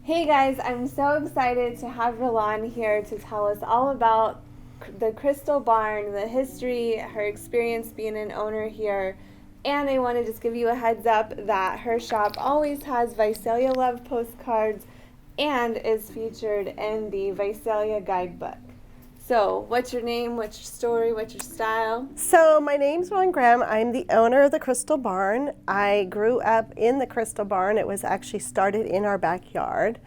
Hey guys, I'm so excited to have Relon here to tell us all about the Crystal Barn, the history, her experience being an owner here. And I want to just give you a heads up that her shop always has Visalia love postcards and is featured in the Visalia guidebook. So, what's your name, what's your story, what's your style? So my name's Ron Graham. I'm the owner of the Crystal Barn. I grew up in the Crystal Barn. It was actually started in our backyard.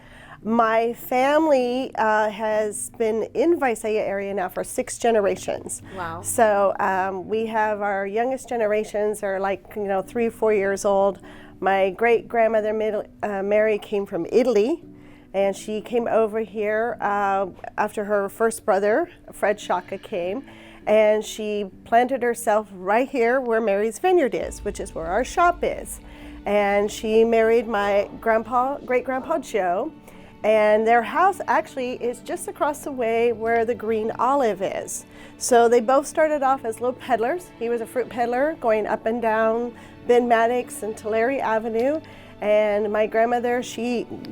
My family has been in Visalia area now for 6 generations. Wow. So we have our youngest generations are 3 or 4 years old. My great grandmother Mary came from Italy. And she came over here after her first brother, Fred Shaka, came. And she planted herself right here where Mary's Vineyard is, which is where our shop is. And she married my great-grandpa Joe. And their house actually is just across the way where the Green Olive is. So they both started off as little peddlers. He was a fruit peddler going up and down Ben Maddox and Tulare Avenue. And my grandmother,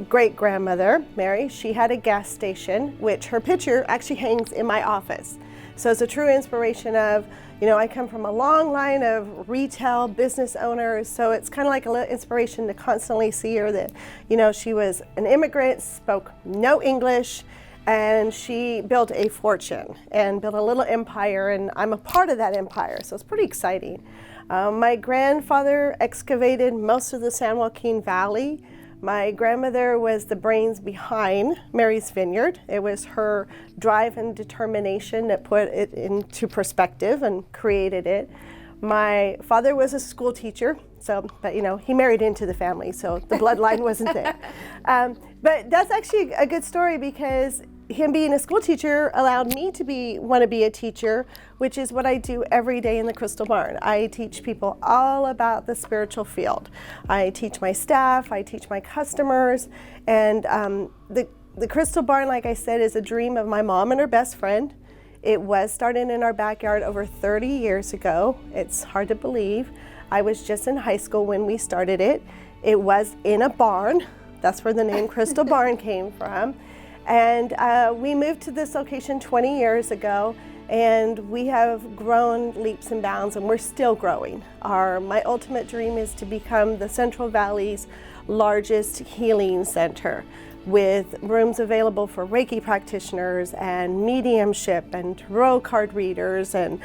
great-grandmother, Mary, she had a gas station, which her picture actually hangs in my office. So it's a true inspiration of, I come from a long line of retail business owners, so it's kind of like a little inspiration to constantly see her that, she was an immigrant, spoke no English, and she built a fortune and built a little empire, and I'm a part of that empire, so it's pretty exciting. My grandfather excavated most of the San Joaquin Valley. My grandmother was the brains behind Mary's Vineyard. It was her drive and determination that put it into perspective and created it. My father was a school teacher, but he married into the family, so the bloodline wasn't there. But that's actually a good story because him being a school teacher allowed me to want to be a teacher, which is what I do every day in the Crystal Barn. I teach people all about the spiritual field. I teach my staff, I teach my customers, and the Crystal Barn, like I said, is a dream of my mom and her best friend. It was started in our backyard over 30 years ago. It's hard to believe. I was just in high school when we started it. It was in a barn. That's where the name Crystal Barn came from. And we moved to this location 20 years ago, and we have grown leaps and bounds, and we're still growing. My ultimate dream is to become the Central Valley's largest healing center, with rooms available for Reiki practitioners and mediumship and tarot card readers and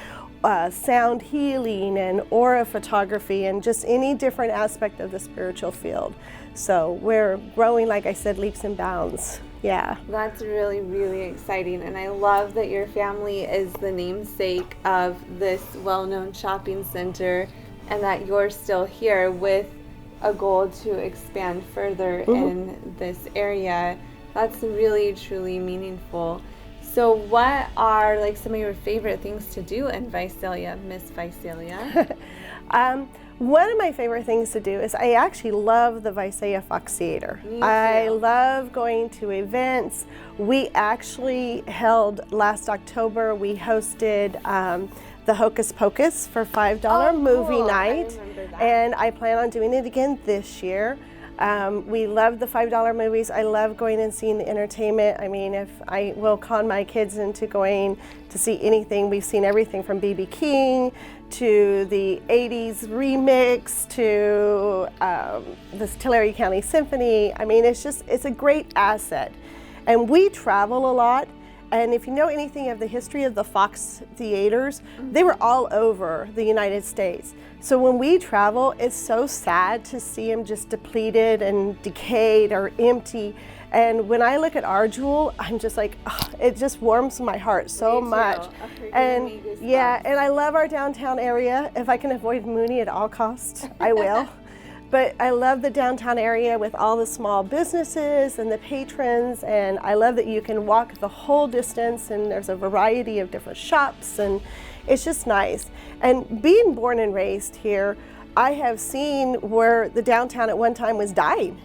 sound healing and aura photography and just any different aspect of the spiritual field. So we're growing, like I said, leaps and bounds. Yeah. That's really, really exciting. And I love that your family is the namesake of this well-known shopping center and that you're still here with a goal to expand further in this area. That's really, truly meaningful. So what are some of your favorite things to do in Visalia, Miss Visalia? One of my favorite things to do is I actually love the Visalia Fox Theater. I love going to events. We actually held last October, we hosted the Hocus Pocus for $5 movie night. And I plan on doing it again this year. We love the $5 movies. I love going and seeing the entertainment. I mean, if I will con my kids into going to see anything, we've seen everything from B.B. King to the 80s remix to the Tulare County Symphony. I mean, it's a great asset. And we travel a lot. And if you know anything of the history of the Fox theaters, they were all over the United States. So when we travel, it's so sad to see them just depleted and decayed or empty. And when I look at our Jewel, I'm just like, oh, it just warms my heart so much. And yeah, and I love our downtown area. If I can avoid Mooney at all costs, I will. But I love the downtown area with all the small businesses and the patrons, and I love that you can walk the whole distance and there's a variety of different shops, and it's just nice. And being born and raised here, I have seen where the downtown at one time was dying.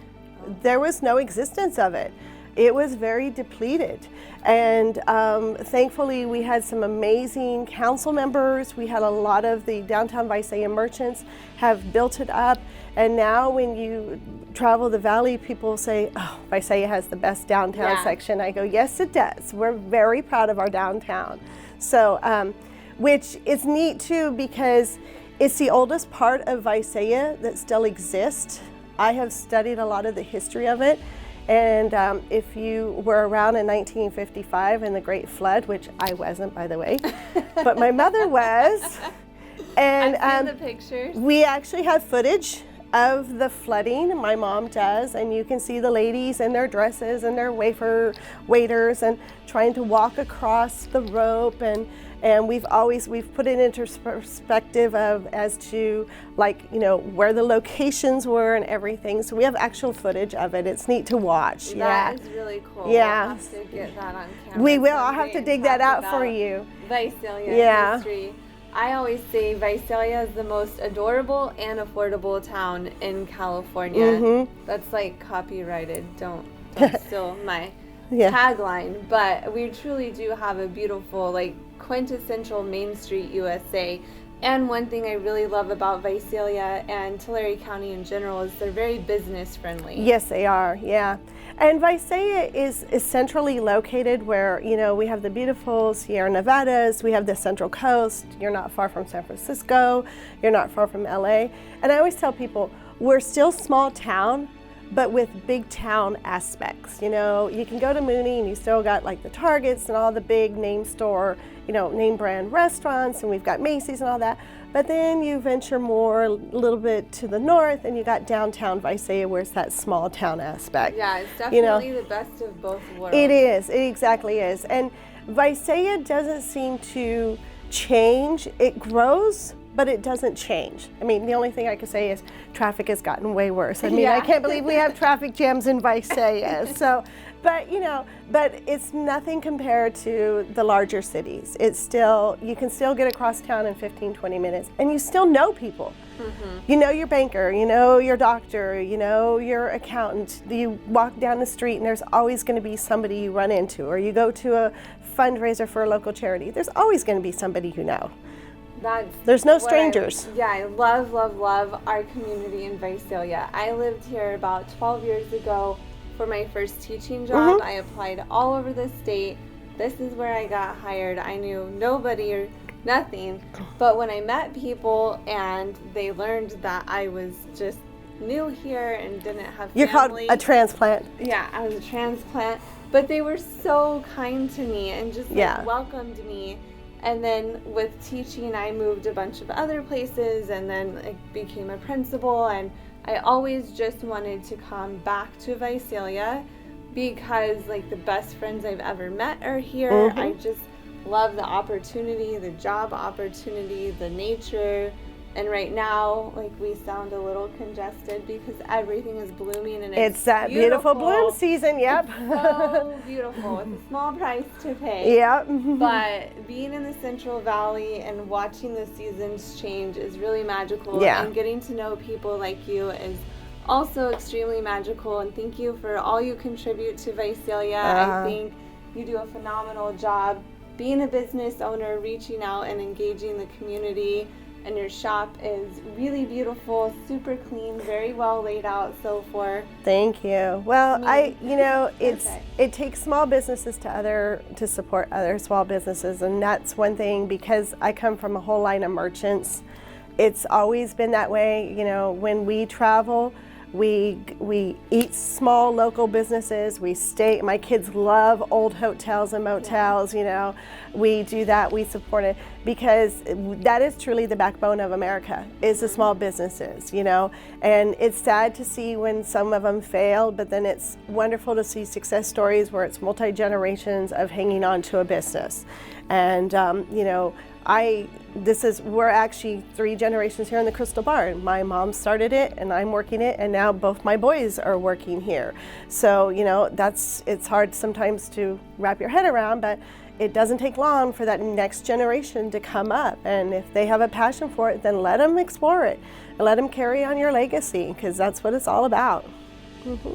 There was no existence of it. it was very depleted. And thankfully we had some amazing council members. We had a lot of the downtown Visalia merchants have built it up. And now when you travel the valley, people say, oh, Visalia has the best downtown section. I go, yes, it does. We're very proud of our downtown. So, which is neat too, because it's the oldest part of Visalia that still exists. I have studied a lot of the history of it. And if you were around in 1955 in the Great Flood, which I wasn't, by the way, but my mother was. And I've seen the pictures. We actually have footage of the flooding. My mom does, and you can see the ladies in their dresses and their waiters and trying to walk across the rope, and we've put it into perspective of as to, like, you know, where the locations were and everything. So we have actual footage of it. It's neat to watch. That is really cool. Yeah. We'll have to get that on camera. We will. I'll have to dig that out for you. Visalia history. I always say Visalia is the most adorable and affordable town in California. Mm-hmm. That's like copyrighted. Don't steal my tagline. But we truly do have a beautiful, like, quintessential Main Street USA. And one thing I really love about Visalia and Tulare County in general is they're very business friendly. Yes, they are. Yeah. And Visalia is centrally located where, you know, we have the beautiful Sierra Nevadas, we have the Central Coast, you're not far from San Francisco, you're not far from LA. And I always tell people, we're still small town, but with big town aspects. You know, you can go to Mooney and you still got like the Targets and all the big name store, you know, name brand restaurants, and we've got Macy's and all that. But then you venture more a little bit to the north and you got downtown Visalia, where it's that small town aspect. Yeah, it's definitely the best of both worlds. It is, it exactly is. And Visalia doesn't seem to change. It grows, but it doesn't change. I mean, the only thing I could say is traffic has gotten way worse. I mean, I can't believe we have traffic jams in Visalia. So, but you know, but it's nothing compared to the larger cities. It's still, you can still get across town in 15, 20 minutes, and you still know people. Mm-hmm. You know your banker, you know your doctor, you know your accountant. You walk down the street and there's always going to be somebody you run into, or you go to a fundraiser for a local charity. There's always going to be somebody you know. There's no strangers. I love our community in Visalia. I lived here about 12 years ago for my first teaching job. Mm-hmm. I applied all over the state. This is where I got hired. I knew nobody or nothing. But when I met people and they learned that I was just new here and didn't have family. You're called a transplant. Yeah, I was a transplant. But they were so kind to me and just welcomed me. And then with teaching, I moved a bunch of other places, and then I became a principal, and I always just wanted to come back to Visalia because, like, the best friends I've ever met are here. Mm-hmm. I just love the opportunity, the job opportunity, the nature. And right now, like, we sound a little congested because everything is blooming, and it's that beautiful bloom season. Yep. It's so beautiful. It's a small price to pay. Yep. But being in the Central Valley and watching the seasons change is really magical. Yeah. And getting to know people like you is also extremely magical. And thank you for all you contribute to Visalia. I think you do a phenomenal job being a business owner, reaching out and engaging the community. And your shop is really beautiful, super clean, very well laid out. So for thank you. Well, it takes small businesses to support other small businesses, and that's one thing, because I come from a whole line of merchants. It's always been that way. You know, when we travel, we eat small local businesses. We stay. My kids love old hotels and motels. You know, we do that. We support it because that is truly the backbone of America, is the small businesses. You know, and it's sad to see when some of them fail, but then it's wonderful to see success stories where it's multi-generations of hanging on to a business. And you know, we're actually 3 generations here in the Crystal Barn. My mom started it and I'm working it, and now both my boys are working here. So, you know, it's hard sometimes to wrap your head around, but it doesn't take long for that next generation to come up. And if they have a passion for it, then let them explore it and let them carry on your legacy, because that's what it's all about. Mm-hmm.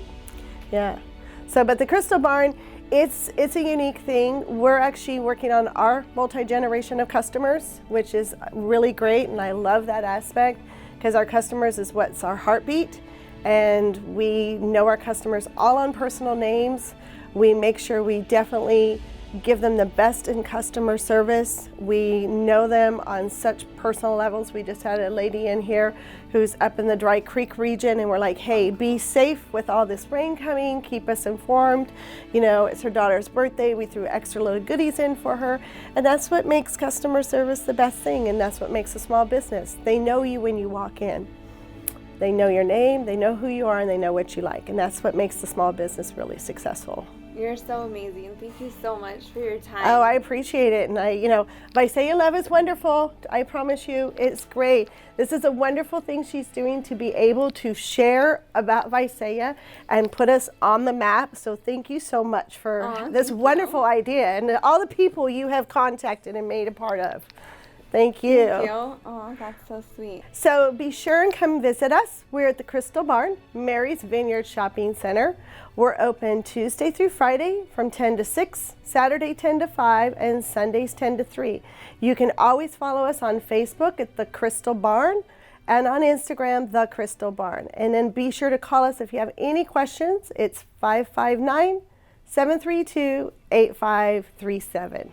Yeah. So, but the Crystal Barn, it's a unique thing. We're actually working on our multi-generation of customers, which is really great, and I love that aspect because our customers is what's our heartbeat, and we know our customers all on personal names. We make sure we definitely give them the best in customer service. We know them on such personal levels. We just had a lady in here who's up in the Dry Creek region, and we're like, hey, be safe with all this rain coming, keep us informed. You know, it's her daughter's birthday. We threw extra little goodies in for her. And that's what makes customer service the best thing, and that's what makes a small business. They know you when you walk in. They know your name, they know who you are, and they know what you like. And that's what makes the small business really successful. You're so amazing. Thank you so much for your time. Oh, I appreciate it. And Visalia Love is wonderful. I promise you, it's great. This is a wonderful thing she's doing to be able to share about Visalia and put us on the map. So thank you so much for this wonderful idea and all the people you have contacted and made a part of. Thank you. Thank you. Oh, that's so sweet. So be sure and come visit us. We're at the Crystal Barn, Mary's Vineyard Shopping Center. We're open Tuesday through Friday from 10 to 6, Saturday 10 to 5, and Sundays 10 to 3. You can always follow us on Facebook at the Crystal Barn and on Instagram, the Crystal Barn. And then be sure to call us if you have any questions. It's 559-732-8537.